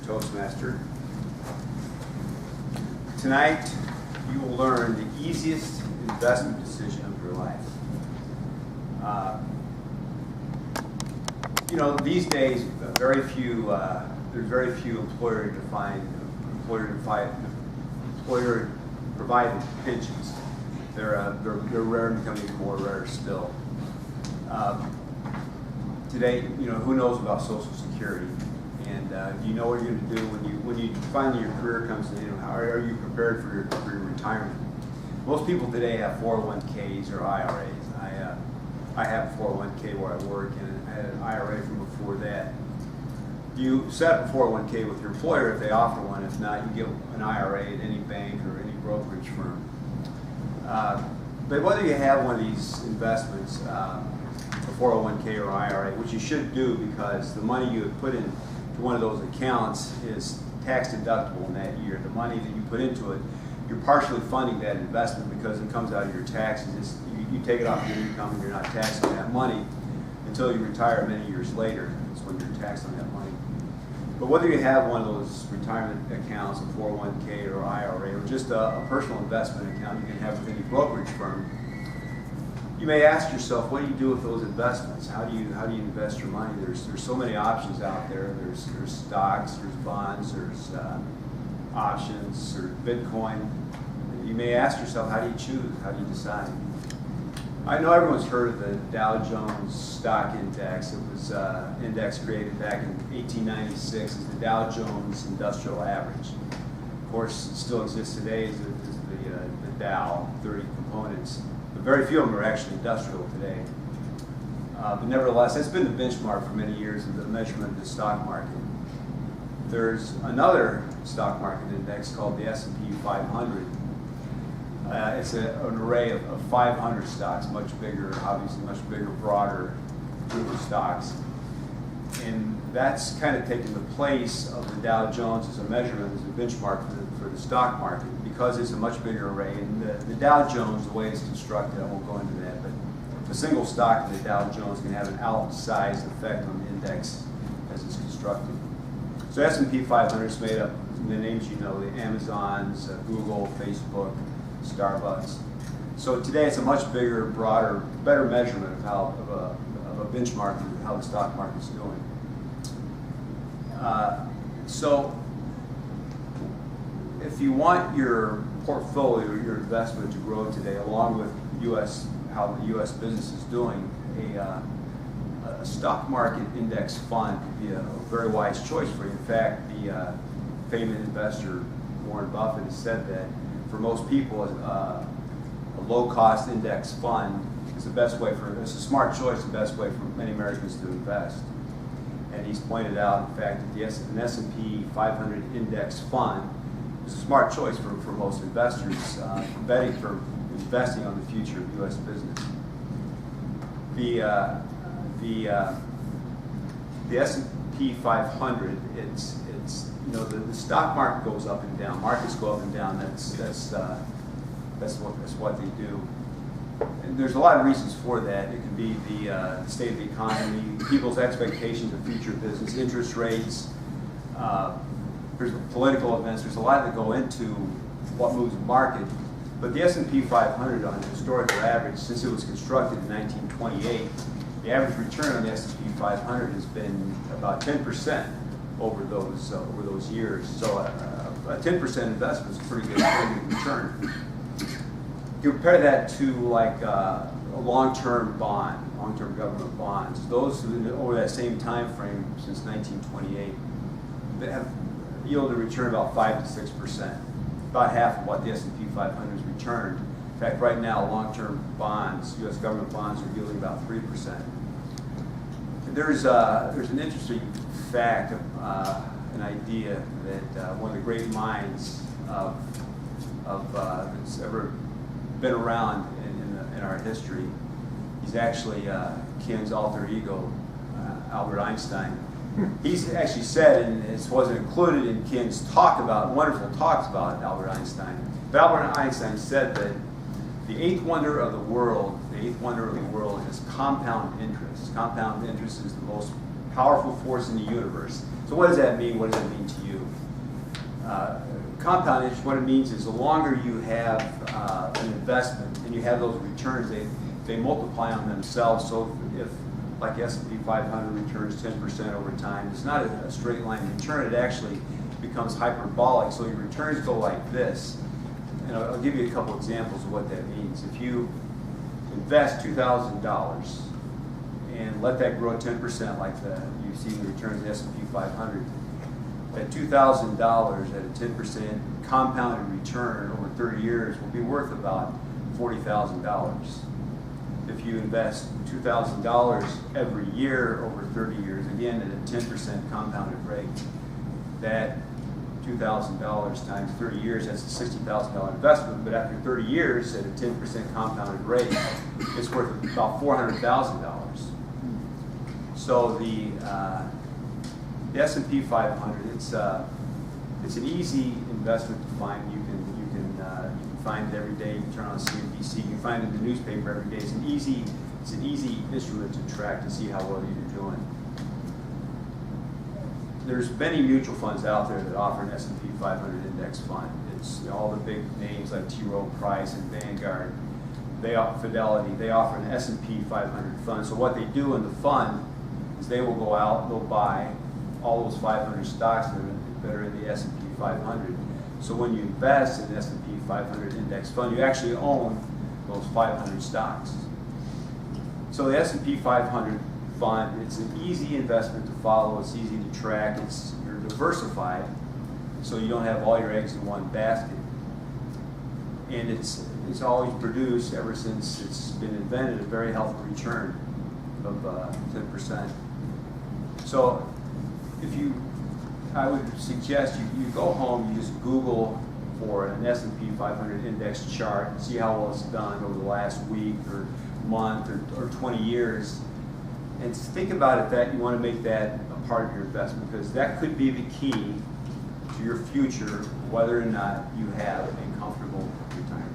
Toastmaster. Tonight, you will learn the easiest investment decision of your life. These days, there's very few employer-provided pensions. They're rare and becoming more rare still. Today, who knows about Social Security? And do you know what you're going to do when you finally your career comes in? How are you prepared for your retirement? Most people today have 401ks or IRAs. I have a 401k where I work, and I had an IRA from before that. You set up a 401k with your employer if they offer one. If not, you get an IRA at any bank or any brokerage firm. But whether you have one of these investments, a 401k or IRA, which you should do because the money you have put into one of those accounts is tax deductible in that year. The money that you put into it, you're partially funding that investment because it comes out of your taxes. You take it off your income and you're not taxing that money until you retire many years later. That's when you're taxed on that money. But whether you have one of those retirement accounts, a 401k or IRA, or just a personal investment account you can have with any brokerage firm, you may ask yourself, what do you do with those investments? How do you invest your money? There's so many options out there. There's stocks, there's bonds, there's options, or Bitcoin. You may ask yourself, how do you choose? How do you decide? I know everyone's heard of the Dow Jones Stock Index. It was index created back in 1896 as the Dow Jones Industrial Average. Of course, it still exists today as the Dow, 30 components. But very few of them are actually industrial today. But nevertheless, it's been the benchmark for many years of the measurement of the stock market. There's another stock market index called the S&P 500. It's an array of 500 stocks, much bigger, obviously much bigger, broader group of stocks. And that's kind of taken the place of the Dow Jones as a measurement, as a benchmark for the stock market, because it's a much bigger array. And the Dow Jones, the way it's constructed, I won't go into that, but a single stock in the Dow Jones can have an outsized effect on the index as it's constructed. So S&P 500 is made up of the names you know, the Amazons, Google, Facebook, Starbucks. So today it's a much bigger, broader, better measurement of a benchmark of how the stock market's doing. So if you want your portfolio, your investment to grow today, along with how the U.S. business is doing, a stock market index fund could be a very wise choice for you. In fact, the famous investor Warren Buffett has said that for most people, a low-cost index fund is the best way it's a smart choice, the best way for many Americans to invest. And he's pointed out, in fact, that an S&P 500 index fund is a smart choice for most investors for investing on the future of U.S. business. The S&P 500, the stock market goes up and down. Markets go up and down. That's what they do. And there's a lot of reasons for that. It could be the state of the economy, people's expectations of future business, interest rates. There's political events. There's a lot that go into what moves the market. But the S&P 500 on a historical average, since it was constructed in 1928, the average return on the S&P 500 has been about 10% over those years. So a 10% investment is a pretty good return. Compare that to like a long-term bond, long-term government bonds. Those over that same time frame since 1928, they have yielded a return about 5 to 6%, about half of what the S&P 500 has returned. In fact, right now, long-term bonds, U.S. government bonds, are yielding about 3%. There's an interesting fact, an idea that one of the great minds that's ever been around in our history, he's actually Ken's alter ego, Albert Einstein. He's actually said, and this wasn't included in Ken's wonderful talks about Albert Einstein, but Albert Einstein said that the eighth wonder of the world is compound interest. Compound interest is the most powerful force in the universe. So what does that mean? What does it mean to you? Compound interest, what it means is the longer you have an investment and you have those returns, they multiply on themselves. So if like S&P 500 returns 10% over time, it's not a straight line return, it actually becomes hyperbolic. So your returns go like this. And I'll give you a couple examples of what that means. If you invest $2,000 and let that grow 10% like you see the returns of the S&P 500, that $2,000 at a 10% compounded return over 30 years will be worth about $40,000. If you invest $2,000 every year over 30 years, again at a 10% compounded rate, that $2,000 times 30 years, that's a $60,000 investment, but after 30 years at a 10% compounded rate, it's worth about $400,000. So the S&P 500, it's an easy investment to find. You can find it every day. You turn on CNBC, you can find it in the newspaper every day. It's an easy instrument to track to see how well you're doing. There's many mutual funds out there that offer an S&P 500 index fund. It's all the big names like T. Rowe Price and Vanguard. They offer Fidelity. They offer an S&P 500 fund. So what they do in the fund is they will go out and they'll buy all those 500 stocks that are in the S&P 500. So when you invest in an S&P 500 index fund, you actually own those 500 stocks. So the S&P 500 fund, it's an easy investment to follow. It's easy to track. You're diversified, so you don't have all your eggs in one basket. And it's always produced, ever since it's been invented, a very healthy return of 10%. So I would suggest you go home, you just Google for an S&P 500 index chart and see how well it's done over the last week or month or 20 years. And think about it that you want to make that a part of your investment, because that could be the key to your future, whether or not you have a comfortable retirement.